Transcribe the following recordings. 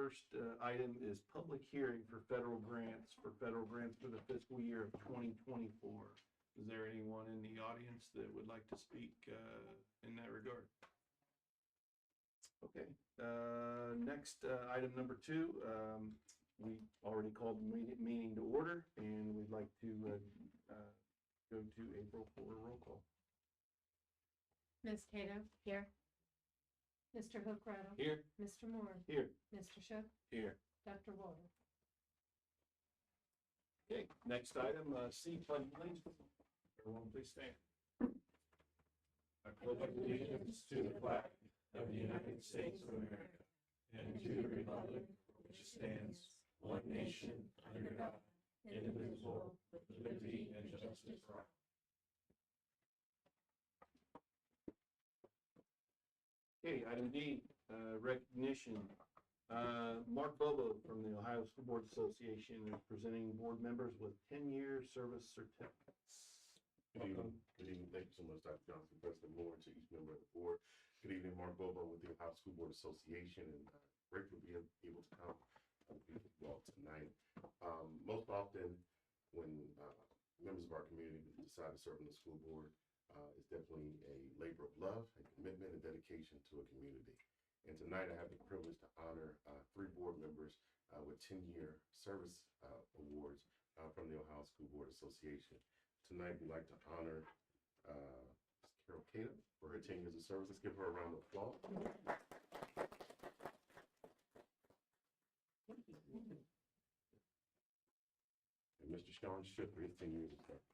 first item is public hearing for federal grants for the fiscal year of 2024. Is there anyone in the audience that would like to speak in that regard? Okay. Next, item number 2. We already called the meeting to order, and we'd like to go to April for a roll call. Ms. Cato? Here. Mr. Hook-Rattle? Here. Mr. Moore? Here. Mr. Shook? Here. Dr. Walter? Okay, next item, C, pledge allegiance. Everyone please stand. I pledge allegiance to the flag of the United States of America and to the republic which stands one nation under God, indivisible, with liberty and justice for all. Okay, item D, recognition. Mark Bobo from the Ohio School Board Association is presenting board members with 10-year service certificates. Good evening. Good evening. Thank you so much, Dr. Johnson, President Moore, to each member of the board. Good evening, Mark Bobo with the Ohio School Board Association, and grateful to be able to come and be with you all tonight. Most often, when members of our community decide to serve on the school board, it's definitely a labor of love, a commitment, and dedication to a community. And tonight, I have the privilege to honor 3 board members with 10-year service awards from the Ohio School Board Association. Tonight, we'd like to honor Ms. Carol Cato for her 10 years of service. Let's give her a round of applause. And Mr. Sean Shook for his 10 years of service.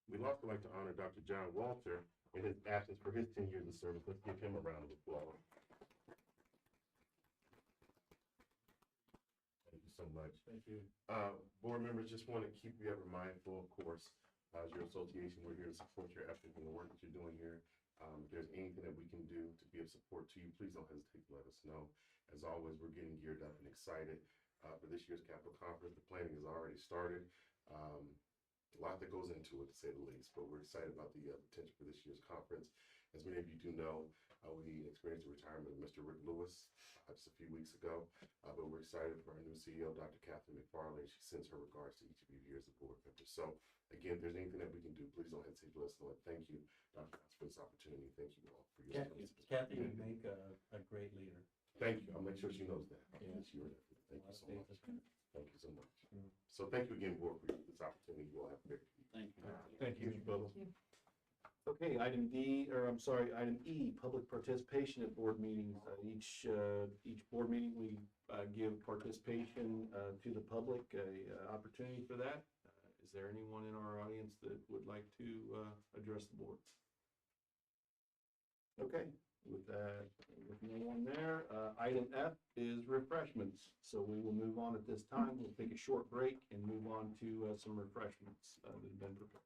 We'd also like to honor Dr. John Walter in his absence for his 10 years of service. Let's give him a round of applause. Thank you so much. Thank you. Board members, just want to keep you ever mindful, of course, as your association, we're here to support your efforts and the work that you're doing here. If there's anything that we can do to be of support to you, please don't hesitate to let us know. As always, we're getting geared up and excited for this year's Capitol Conference. The planning has already started. A lot that goes into it, to say the least, but we're excited about the potential for this year's conference. As many of you do know, we experienced the retirement of Mr. Rick Lewis just a few weeks ago, but we're excited for our new CEO, Dr. Catherine McFarland. She sends her regards to each of you here as a board member. So again, if there's anything that we can do, please don't hesitate to let us know. Thank you, Dr. Johnson, for this opportunity. Thank you all for your service. Kathy would make a great leader. Thank you. I'll make sure she knows that. Yeah. Thank you so much. Thank you so much. So thank you again, board, for this opportunity. You all have a great evening. Thank you. Thank you, Mr. Bobo. Okay, item item E, public participation at board meetings. Each board meeting, we give participation to the public, a opportunity for that. Is there anyone in our audience that would like to address the board? Okay, with no one there, item F is refreshments. So we will move on at this time. We'll take a short break and move on to some refreshments that have been prepared.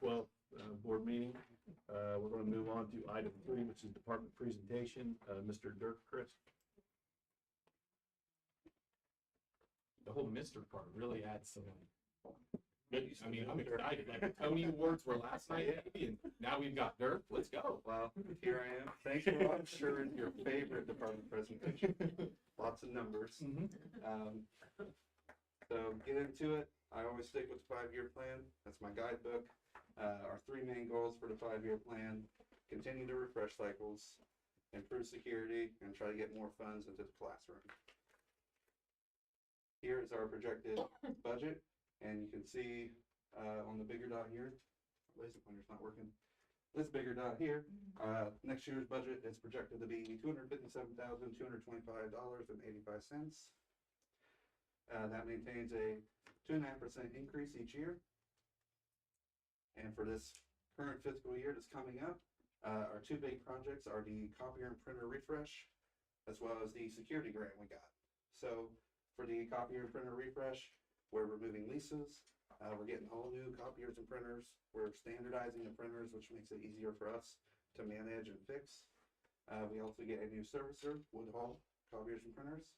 12th board meeting. We're going to move on to item 3, which is department presentation. Mr. Dirk Chris. The whole Mr. part really adds some. I mean, I'm excited. Like the Tony Awards were last night, and now we've got Dirk. Let's go. Well, here I am. Thanks for, I'm sure, your favorite department presentation. Lots of numbers. So get into it. I always stick with the 5-year plan. That's my guidebook. Our 3 main goals for the 5-year plan: continue to refresh cycles, improve security, and try to get more funds into the classroom. Here is our projected budget, and you can see on the bigger dot here, laser pointer's not working. This bigger dot here, next year's budget is projected to be $257,225.85. That maintains a 2.5% increase each year. And for this current fiscal year that's coming up, our 2 big projects are the copier and printer refresh, as well as the security grant we got. So for the copier and printer refresh, we're removing leases. We're getting all new copiers and printers. We're standardizing the printers, which makes it easier for us to manage and fix. We also get a new servicer, Woodhall copiers and printers.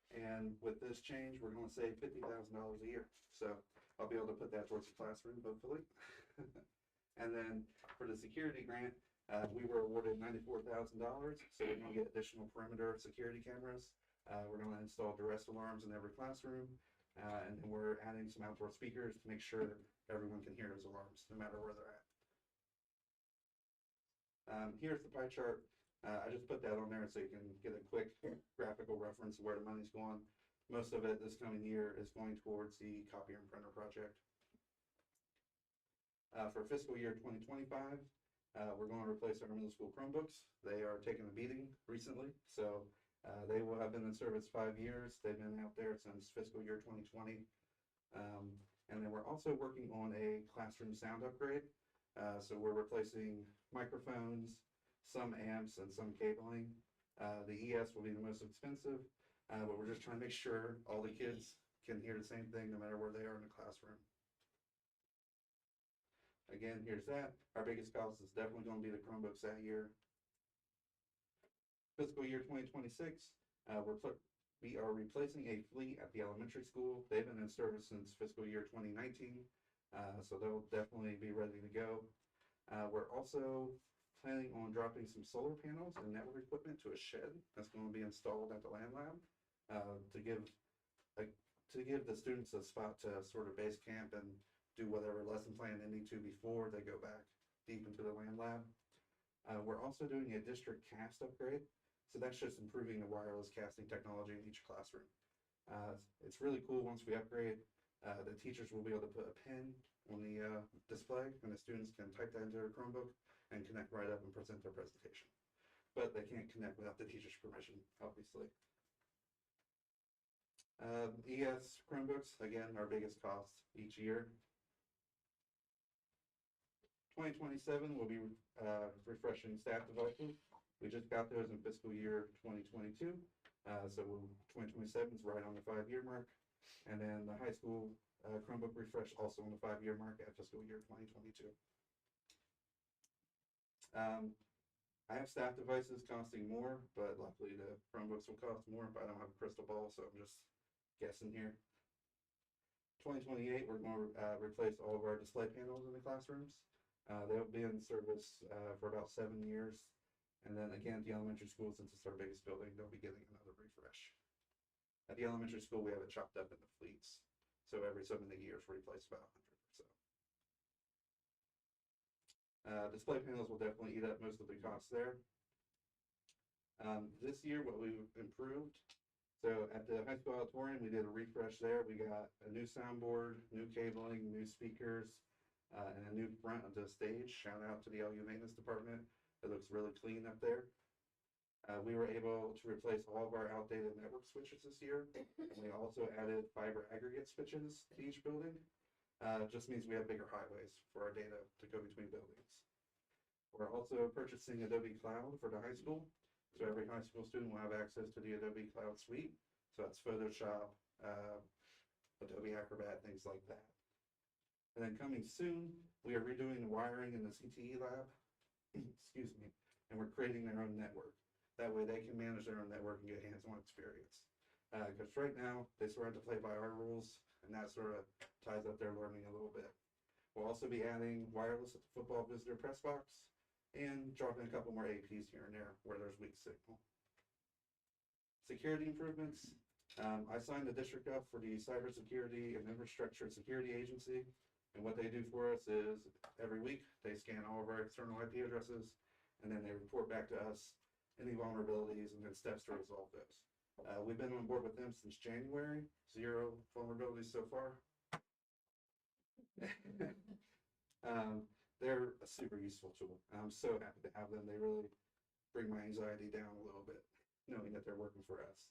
And with this change, we're going to save $50,000 a year. So I'll be able to put that towards the classroom, hopefully. And then for the security grant, we were awarded $94,000. So we're going to get additional perimeter security cameras. We're going to install duress alarms in every classroom. And then we're adding some outdoor speakers to make sure everyone can hear those alarms, no matter where they're at. Here's the pie chart. I just put that on there so you can get a quick graphical reference of where the money's going. Most of it this coming year is going towards the copier and printer project. For fiscal year 2025, we're going to replace our middle school Chromebooks. They are taking a beating recently, so they will have been in service 5 years. They've been out there since fiscal year 2020. And then we're also working on a classroom sound upgrade. So we're replacing microphones, some amps, and some cabling. The ES will be the most expensive, but we're just trying to make sure all the kids can hear the same thing no matter where they are in the classroom. Again, here's that. Our biggest cost is definitely going to be the Chromebooks that year. Fiscal year 2026, we are replacing a fleet at the elementary school. They've been in service since fiscal year 2019, so they'll definitely be ready to go. We're also planning on dropping some solar panels and network equipment to a shed that's going to be installed at the land lab to give the students a spot to sort of base camp and do whatever lesson plan they need to before they go back deep into the land lab. We're also doing a district cast upgrade. So that's just improving the wireless casting technology in each classroom. It's really cool once we upgrade. The teachers will be able to put a pen on the display, and the students can type that into their Chromebook and connect right up and present their presentation. But they can't connect without the teacher's permission, obviously. ES Chromebooks, again, our biggest cost each year. 2027, we'll be refreshing staff devices. We just got those in fiscal year 2022. So 2027 is right on the 5-year mark. And then the high school Chromebook refresh also on the 5-year mark at fiscal year 2022. I have staff devices costing more, but luckily the Chromebooks will cost more, but I don't have a crystal ball, so I'm just guessing here. 2028, we're going to replace all of our display panels in the classrooms. They'll be in service for about 7 years. And then again, at the elementary school, since it's our biggest building, they'll be getting another refresh. At the elementary school, we have it chopped up into fleets. So every so many years, we replace about 100 or so. Display panels will definitely eat up most of the costs there. This year, what we've improved, so at the high school auditorium, we did a refresh there. We got a new soundboard, new cabling, new speakers, and a new front of the stage. Shout out to the LU maintenance department. It looks really clean up there. We were able to replace all of our outdated network switches this year. We also added fiber aggregate switches to each building. Just means we have bigger highways for our data to go between buildings. We're also purchasing Adobe Cloud for the high school. So every high school student will have access to the Adobe Cloud suite. So that's Photoshop, Adobe Acrobat, things like that. And then coming soon, we are redoing the wiring in the CTE lab, excuse me, and we're creating their own network. That way they can manage their own network and get hands-on experience. Because right now, they sort of have to play by our rules, and that sort of ties up their learning a little bit. We'll also be adding wireless at the football visitor press box and dropping a couple more APs here and there where there's weak signal. Security improvements. I signed the district up for the Cybersecurity and Infrastructure Security Agency. And what they do for us is every week they scan all of our external IP addresses and then they report back to us any vulnerabilities and then steps to resolve those. We've been on board with them since January, 0 vulnerabilities so far. They're a super useful tool. I'm so happy to have them. They really bring my anxiety down a little bit, knowing that they're working for us.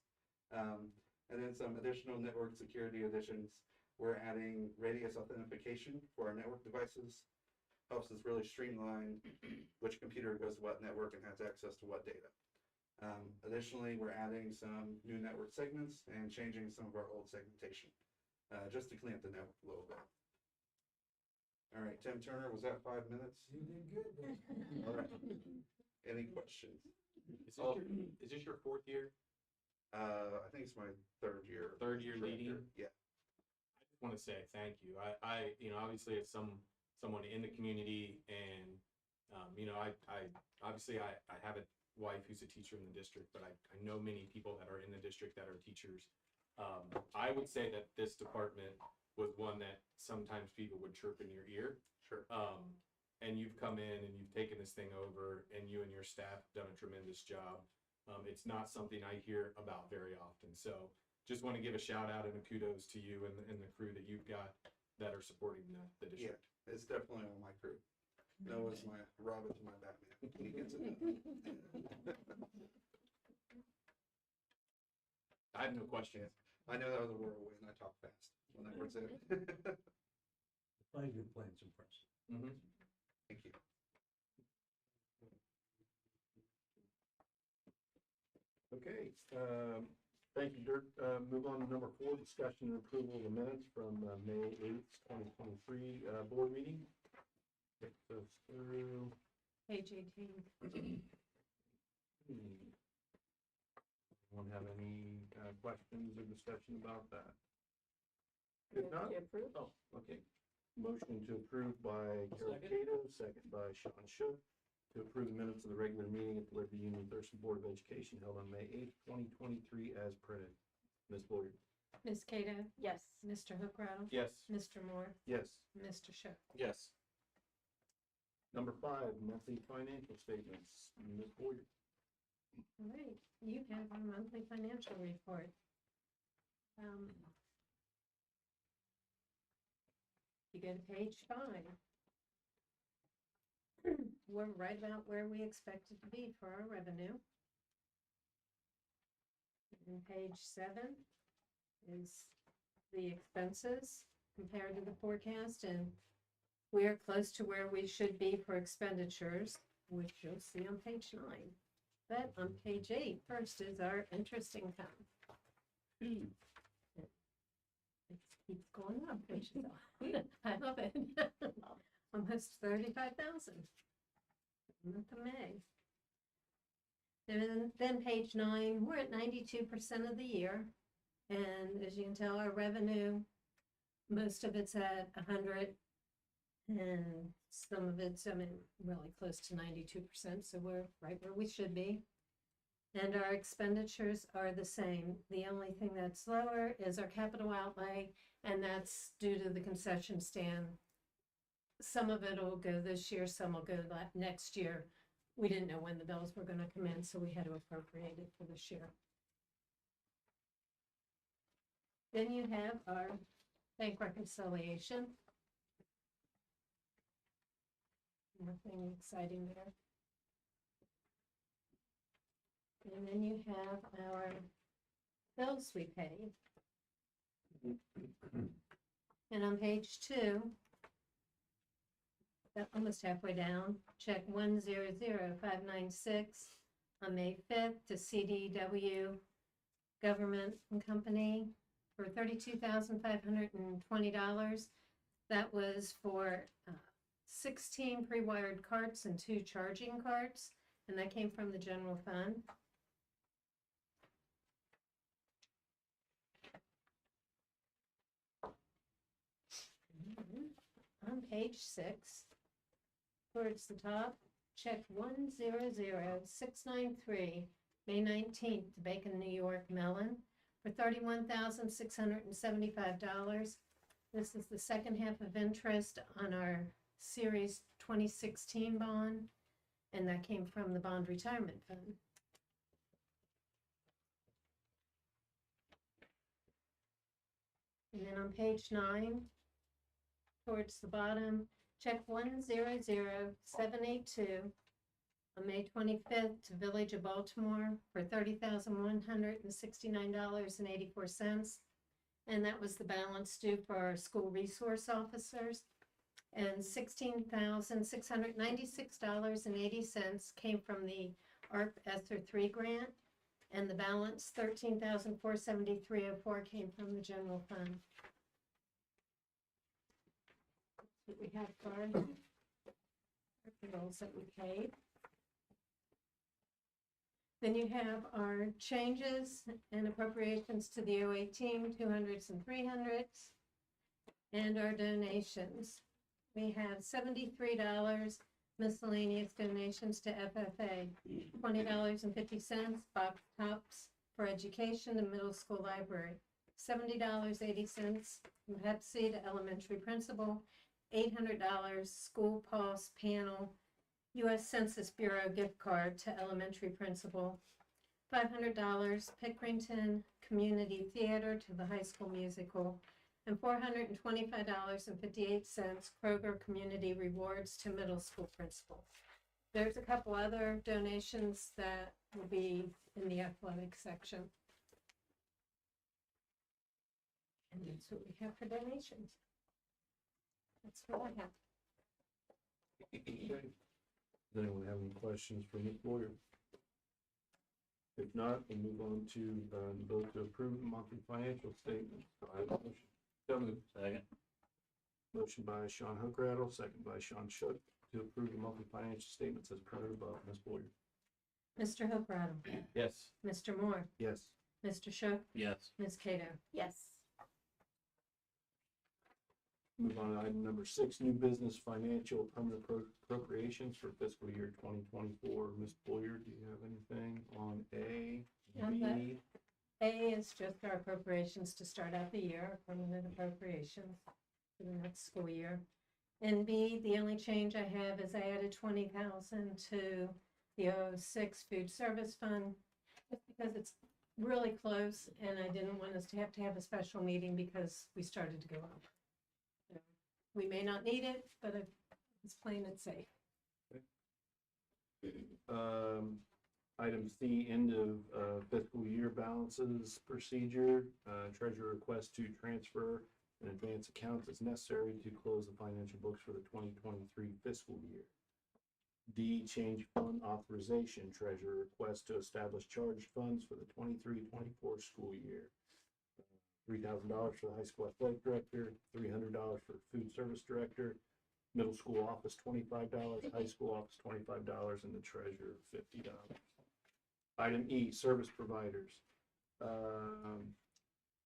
And then some additional network security additions. We're adding radius authentication for our network devices. Helps us really streamline which computer goes to what network and has access to what data. Additionally, we're adding some new network segments and changing some of our old segmentation, just to clean up the network a little bit. All right, Tim Turner, was that 5 minutes? You did good. All right. Any questions? Is this your fourth year? I think it's my third year. Third year leading? Yeah. I just want to say thank you. I obviously as someone in the community and, I obviously I have a wife who's a teacher in the district, but I know many people that are in the district that are teachers. I would say that this department was one that sometimes people would chirp in your ear. Sure. And you've come in and you've taken this thing over and you and your staff have done a tremendous job. It's not something I hear about very often. So just want to give a shout out and a kudos to you and the crew that you've got that are supporting the district. Yeah, it's definitely on my crew. Noah's my Robin to my Batman. He gets it done. I have no questions. I know that was a whirlwind. I talk fast when that works out. Five-year plan's impressive. Mm-hmm. Thank you. Okay, thank you, Dirk. Move on to number 4, discussion and approval of the minutes from May 8th, 2023 board meeting. Take those through. Page 18. Anyone have any questions or discussion about that? If not, oh, okay. Motion to approve by Carol Cato, second by Sean Shook, to approve the minutes of the regular meeting at the Liberty Union-Thurston Board of Education held on May 8th, 2023 as printed. Ms. Boyer? Ms. Cato? Yes. Mr. Hookrattle? Yes. Mr. Moore? Yes. Mr. Shook? Yes. Number 5, monthly financial statements. Ms. Boyer? All right, you have our monthly financial report. You go to page 5. We're right about where we expected to be for our revenue. And page 7 is the expenses compared to the forecast, and we're close to where we should be for expenditures, which you'll see on page 9. But on page 8, first is our interest income. It keeps going up, which is I love it. Almost 35,000. Month of May. And then page 9, we're at 92% of the year, and as you can tell, our revenue, most of it's at 100, and some of it's, really close to 92%, so we're right where we should be. And our expenditures are the same. The only thing that's lower is our capital outlay, and that's due to the concession stand. Some of it will go this year, some will go next year. We didn't know when the bills were going to come in, so we had to appropriate it for this year. Then you have our bank reconciliation. Nothing exciting there. And then you have our bills we pay. And on page 2, almost halfway down, check 100596 on May 5th to CDW Government and Company for $32,520. That was for 16 pre-wired carts and 2 charging carts, and that came from the general fund. On page 6, towards the top, check 100693, May 19th, to Bacon, New York, Mellon, for $31,675. This is the second half of interest on our Series 2016 bond, and that came from the Bond Retirement Fund. And then on page 9, towards the bottom, check 100782 on May 25th to Village of Baltimore for $30,169.84. And that was the balance due for our school resource officers. And $16,696.80 came from the ARP ESSER 3 grant. And the balance, $13,473.04, came from the general fund. That we have for our bills that we paid. Then you have our changes and appropriations to the 018, 200s and 300s, and our donations. We have $73 miscellaneous donations to FFA, $20.50 box tops for education and middle school library, $70.80 from Pepsi to elementary principal, $800 school pulse panel, U.S. Census Bureau gift card to elementary principal, $500 Pickerington Community Theater to the high school musical, and $425.58 Kroger Community Rewards to middle school principal. There's a couple other donations that will be in the athletic section. And that's what we have for donations. That's what I have. Okay. Does anyone have any questions for Ms. Boyer? If not, we'll move on to vote to approve the monthly financial statement. Do I have a motion? So moved. Second. Motion by Sean Hookrattle, second by Sean Shook, to approve the monthly financial statements as printed above. Ms. Boyer? Mr. Hookrattle. Yes. Mr. Moore. Yes. Mr. Shook. Yes. Ms. Cato. Yes. Move on to item number 6, new business financial permanent appropriations for fiscal year 2024. Ms. Boyer, do you have anything on A, On B? that. A is just our appropriations to start out the year, permanent appropriations for the next school year. And B, the only change I have is I added 20,000 to the 06 food service fund, just because it's really close and I didn't want us to have a special meeting because we started to go up. So we may not need it, but it's plain and safe. Item C, end of fiscal year balances procedure. Treasurer requests to transfer and advance accounts as necessary to close the financial books for the 2023 fiscal year. D, change fund authorization. Treasurer requests to establish charged funds for the 23-24 school year. $3,000 for the high school athletic director, $300 for food service director, middle school office $25, high school office $25, and the treasurer $50. Item E, service providers.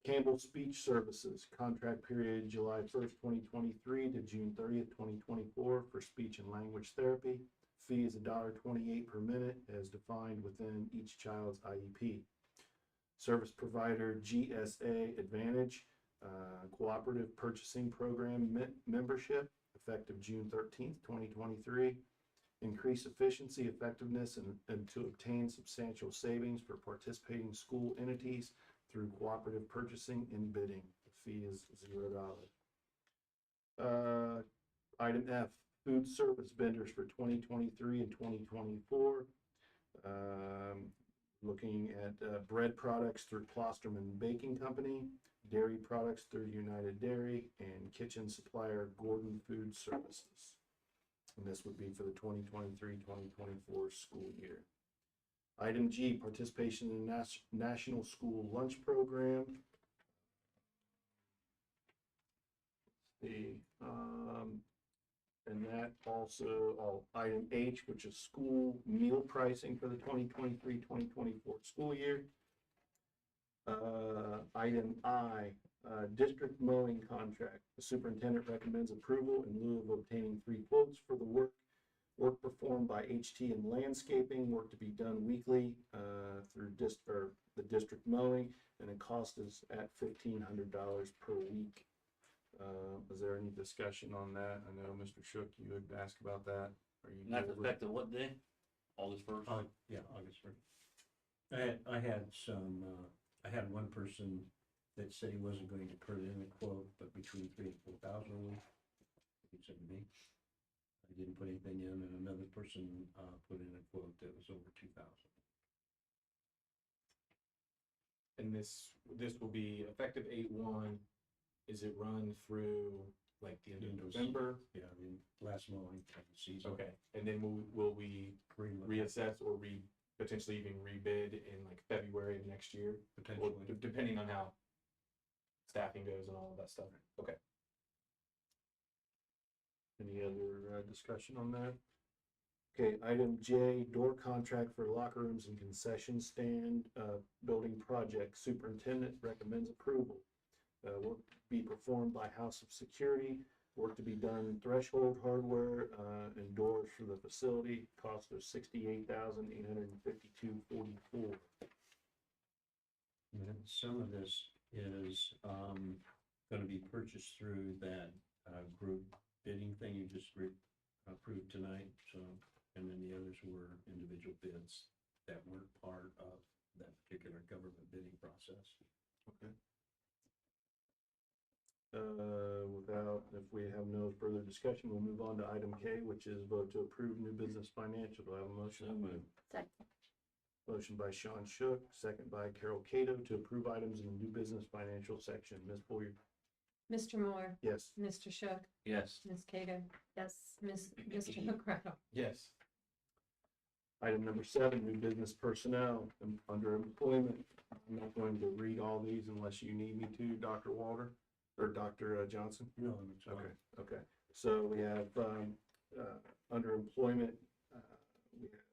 Campbell Speech Services, contract period July 1st, 2023 to June 30th, 2024 for speech and language therapy. Fee is $1.28 per minute as defined within each child's IEP. Service provider GSA Advantage, Cooperative Purchasing Program membership, effective June 13th, 2023. Increase efficiency, effectiveness, and to obtain substantial savings for participating school entities through cooperative purchasing and bidding. The fee is $0. Item F, food service vendors for 2023 and 2024. Looking at bread products through Klosterman Baking Company, dairy products through United Dairy, and kitchen supplier Gordon Food Services. And this would be for the 2023-2024 school year. Item G, participation in the National School Lunch Program. And that also, item H, which is school meal pricing for the 2023-2024 school year. Item I, district mowing contract. The superintendent recommends approval in lieu of obtaining 3 quotes for the work performed by HT and landscaping, work to be done weekly through the district mowing, and the cost is at $1,500 per week. Is there any discussion on that? I know, Mr. Shook, you had asked about that. Are you And that's good with- effective what day? August 1st? Yeah, August 1st. I had one person that said he wasn't going to put in a quote, but between 3,000 and 4,000 a week. He said to me, I didn't put anything in, and another person put in a quote that was over 2,000. And this will be effective 8/1. Is it run through like the end of November? Yeah, I mean, last mowing season. Okay, and then will we reassess or potentially even rebid in like February of next year? Or Potentially. depending on how staffing goes and all of that stuff. Okay. Any other discussion on that? Okay, item J, door contract for locker rooms and concession stand building project. Superintendent recommends approval. Work be performed by House of Security. Work to be done threshold hardware and doors for the facility. Cost of $68,852.44. And some of this is going to be purchased through that group bidding thing you just approved tonight. So, and then the others were individual bids that weren't part of that particular government bidding process. Okay. If we have no further discussion, we'll move on to item K, which is vote to approve new business financial. Do I have a motion? So moved. Second. Motion by Sean Shook, second by Carol Cato to approve items in the new business financial section. Ms. Boyer? Mr. Moore, Yes. Mr. Shook, Yes. Ms. Cato. Yes. Mr. McCracken. Yes. Item number 7, new business personnel under employment. I'm not going to read all these unless you need me to, Dr. Walter, or Dr. Johnson. No, it's Okay, okay. So we have, under employment, we have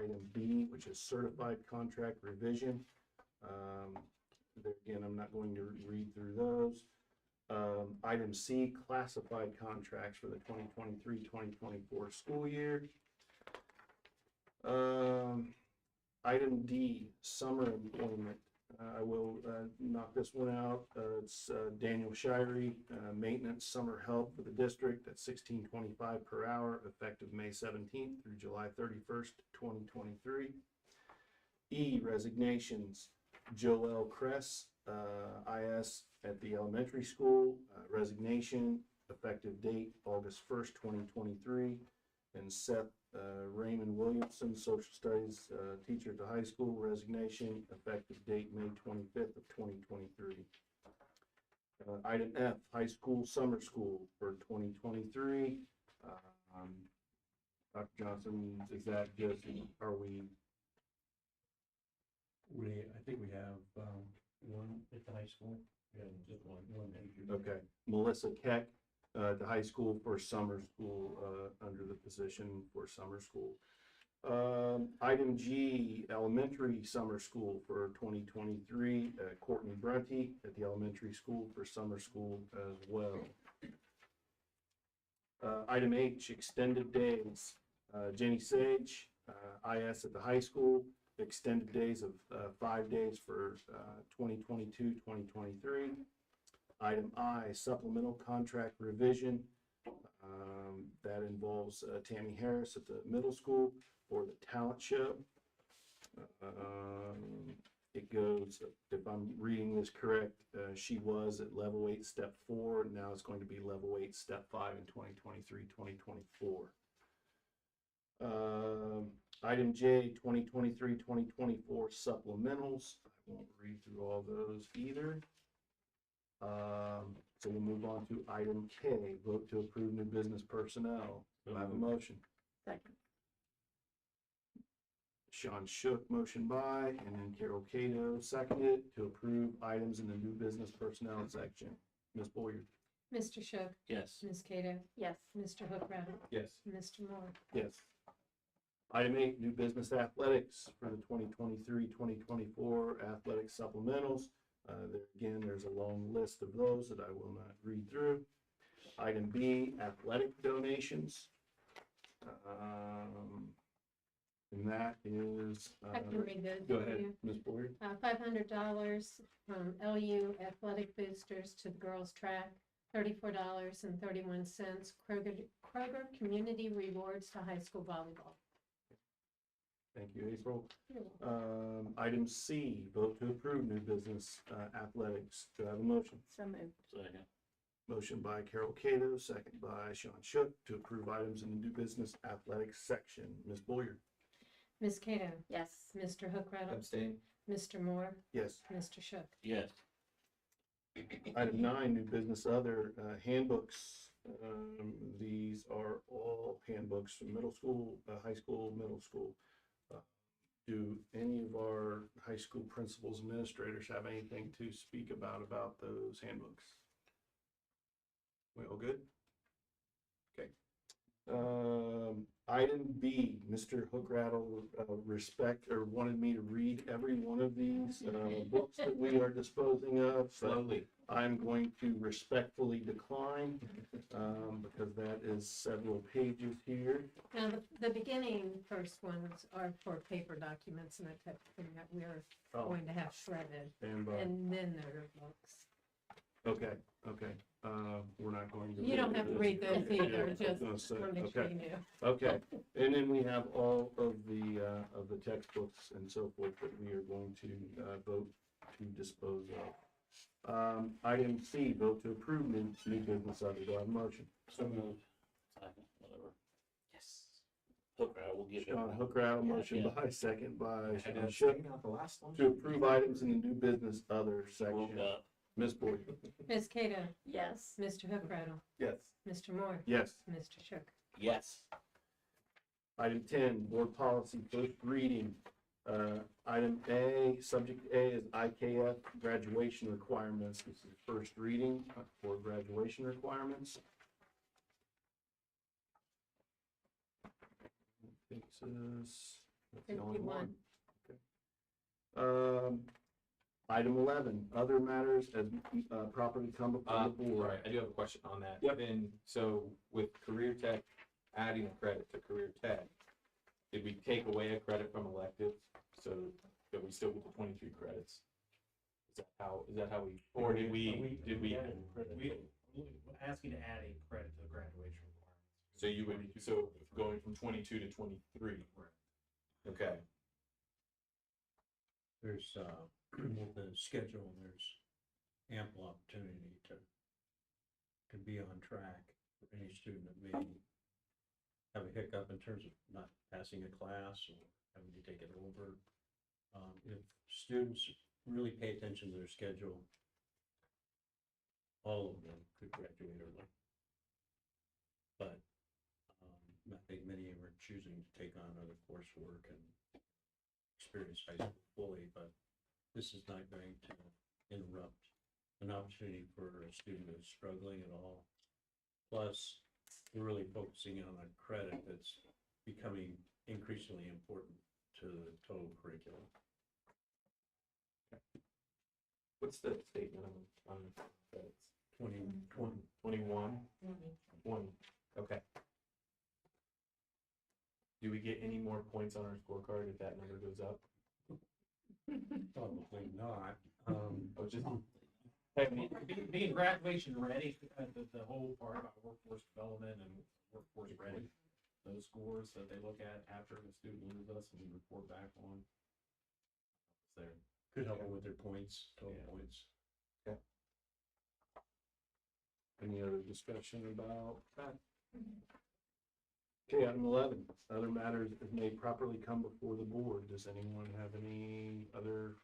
item B, which is certified contract revision. There again, I'm not going to read through those. Item C, classified contracts for the 2023-2024 school year. Item D, summer employment. I will knock this one out. It's Daniel Shirey, maintenance summer help for the district at $16.25 per hour, effective May 17th through July 31st, 2023. E, resignations. Joel Kress, IS at the elementary school, resignation, effective date August 1st, 2023. And Seth Raymond Williamson, social studies teacher at the high school, resignation, effective date May 25th of 2023. Item F, high school summer school for 2023. Dr. Johnson, is that just, are we? I think we have one at the high school. Yeah, just one teacher. Okay, Melissa Keck, the high school for summer school, under the position for summer school. Item G, elementary summer school for 2023, Courtney Brunty at the elementary school for summer school as well. Item H, extended days, Jenny Sage, IS at the high school, extended days of 5 days for 2022-2023. Item I, supplemental contract revision. That involves Tammy Harris at the middle school for the talent show. It goes, if I'm reading this correct, she was at level 8, step 4. Now it's going to be level 8, step 5 in 2023-2024. Item J, 2023-2024 supplementals. I won't read through all those either. So we'll move on to item K, vote to approve new business personnel. Do I have a motion? Second. Sean Shook, motion by, and then Carol Cato seconded to approve items in the new business personnel section. Ms. Boyer? Mr. Shook, Yes. Ms. Cato, Yes. Mr. Hookrat, Yes. Mr. Moore. Yes. Item 8, new business athletics for the 2023-2024 athletic supplementals. There again, there's a long list of those that I will not read through. Item B, athletic donations. And that is, I can read those go for ahead, you. Ms. Boyer. $500 from LU Athletic Boosters to the girls' track, $34.31 Kroger Community Rewards to high school volleyball. Thank you, April. You're welcome. Item C, vote to approve new business athletics. Do I have a motion? So moved. Second. Motion by Carol Cato, second by Sean Shook to approve items in the new business athletics section. Ms. Boyer? Ms. Cato, Yes. Mr. Hookrat, Abstain. Mr. Moore, Yes. Mr. Shook. Yes. Item 9, new business other handbooks. These are all handbooks from middle school, high school, middle school. Do any of our high school principals, administrators have anything to speak about those handbooks? We all good? Okay. Item B, Mr. Hookrattle wanted me to read every one of these books that we are disposing of. So Slowly. I'm going to respectfully decline because that is several pages here. Now, the beginning first ones are for paper documents and that type of thing that we're Oh, going to have shredded, and and then there are books. okay. We're not going to. You don't have to read those Okay, either, yeah, I was just gonna say, want to make sure okay. you knew. Okay, and then we have all of the textbooks and so forth that we are going to vote to dispose of. Item C, vote to approve new business other. Do I have a motion? So moved. Second, whatever. Yes. Hooker, I will give it. Sean Hookrat, motion Yeah. by, second by I Sean did Shook abstain on the last one. to approve items in the new business other Woke section. up. Ms. Boyd? Ms. Cato, Yes. Mr. Hookrattle, Yes. Mr. Moore, Yes. Mr. Shook. Yes. Item 10, board policy, first reading. Item A, subject A is IKF graduation requirements. This is first reading for graduation requirements. That's the only one. 51. Item 11, other matters as properly come before the board. Right, I do have a question on that. Yep. Then, so with career tech, adding a credit to career tech, did we take away a credit from electives? So that we still get the 23 credits? Is that how we, or did we? We ask you to add a credit to the graduation requirements. So you would, so going from 22 to 23? Okay, There's, with the schedule, there's ample opportunity to be on track for any student that may have a hiccup in terms of not passing a class or having to take it over. If students really pay attention to their schedule, all of them could graduate early. But I think many are choosing to take on other coursework and experience high school fully, but this is not going to interrupt an opportunity for a student who's struggling at all. Plus, we're really focusing on a credit that's becoming increasingly important to the total curriculum. what's the statement on credits? 20. 21? 20, okay. Do we get any more points on our scorecard if that number goes up? Probably not. Oh, just, Being graduation ready, the whole part about workforce development and workforce ready, those scores that they look at after the student leaves us and we report back on. It's there. Could help them with their points, total Yeah. points. Any other discussion about that? Okay, item 11, other matters that may properly come before the board. Does anyone have any other?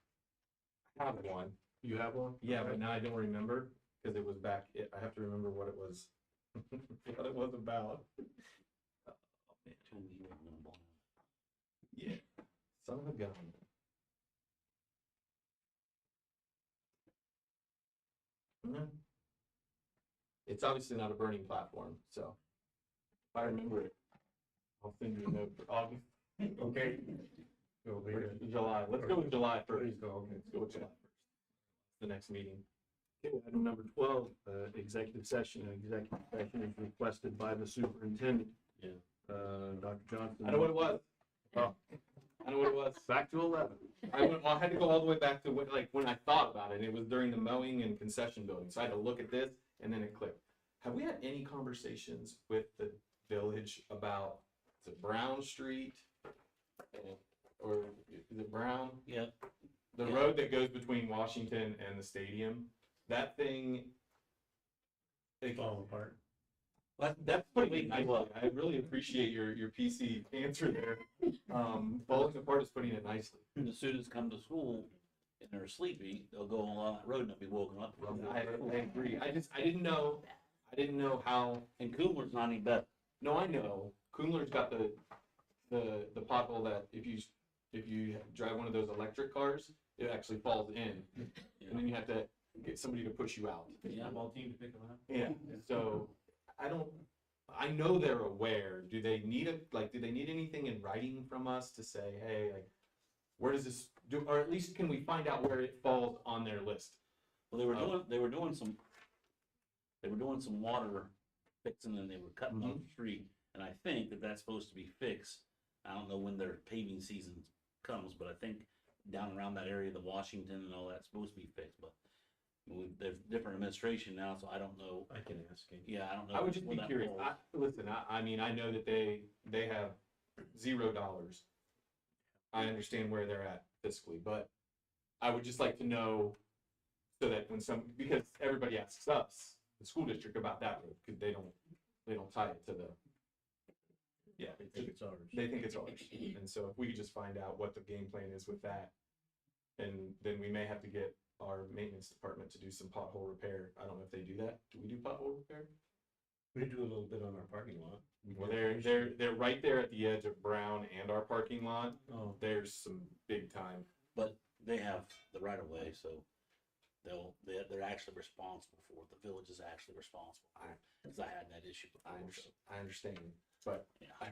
I have one. You have one? Yeah, but now I don't remember, because it was back, I have to remember what it was, what it was about. Yeah, son of a gun. It's obviously not a burning platform, so if I remember it, I'll send you a note for August. Okay? Go Or ahead. July. Let's go with July first. Please go. Let's go with July first. The next meeting. Okay, item number 12, executive session. An executive session is requested by the superintendent. Yeah. Dr. Johnson. I know what it was. Oh. I know what it was. Back to 11. I had to go all the way back to when I thought about it. And it was during the mowing and concession building. So I had to look at this and then it clicked. Have we had any conversations with the village about the Brown Street? Or is it Brown? Yeah. The Yeah. road that goes between Washington and the stadium, that thing. Falling apart. That's putting it nicely. I really appreciate your PC answer there. Falling apart is putting it nicely. When the students come to school and they're sleepy, they'll go along that road and they'll be woken up. I agree. I didn't know how. And Cooper's not any better. No, I know. Kuhnler's got the pothole that if you drive one of those electric cars, it actually falls in, and then you have to get somebody to push you out. Yeah. Football team to pick them up. Yeah. So I know they're aware. Do they need anything in writing from us to say, hey, like, where does this do, or at least can we find out where it falls on their list? Well, they were doing some water fixing and they were cutting off the street. And I think that's supposed to be fixed. I don't know when their paving season comes, but I think down around that area, the Washington and all that's supposed to be fixed, but there's different administration now, so I don't know. I can ask him. Yeah, I don't know. I would just where be that curious. falls. Listen, I mean, I know that they have $0. I understand where they're at fiscally, but I would just like to know so that because everybody asks us, the school district, about that road, because they don't tie it to the. Yeah, I think it's ours. they think it's ours. And so if we could just find out what the game plan is with that, and then we may have to get our maintenance department to do some pothole repair. I don't know if they do that. Do we do pothole repair? We do a little bit on our parking lot. Well, they're right there at the edge of Brown and our parking lot. Oh, There's some big time. But they have the right of way, so they're actually responsible for it. The village is actually responsible for it, because I had that issue before. I understand, but Yeah.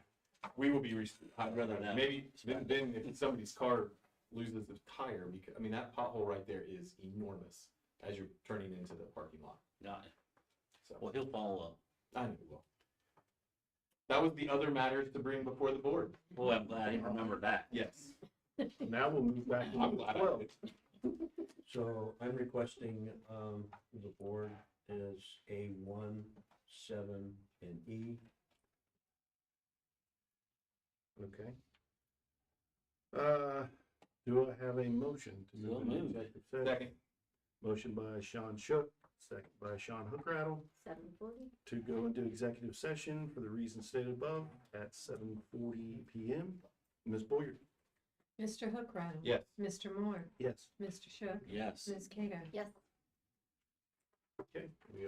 we will be. I'd rather not. Maybe then if somebody's car loses a tire, because I mean that pothole right there is enormous as you're turning into the parking lot. Yeah. So Well, he'll follow up. I know he will. That was the other matters to bring before the board. Well, I'm glad he remembered that. Yes, Now we'll move back to I'm number glad I 12. did. so I'm requesting, the board is A1, 7, and E. Okay. Do I have a motion to move So into moved. executive session? Second. Motion by Sean Shook, second by Sean Hookrattle, 7:40. to go into executive session for the reasons stated above at 7:40 PM. Ms. Boyer? Mr. Hookrattle. Yes. Mr. Moore. Yes. Mr. Shook. Yes. Ms. Cato. Yes. Okay. We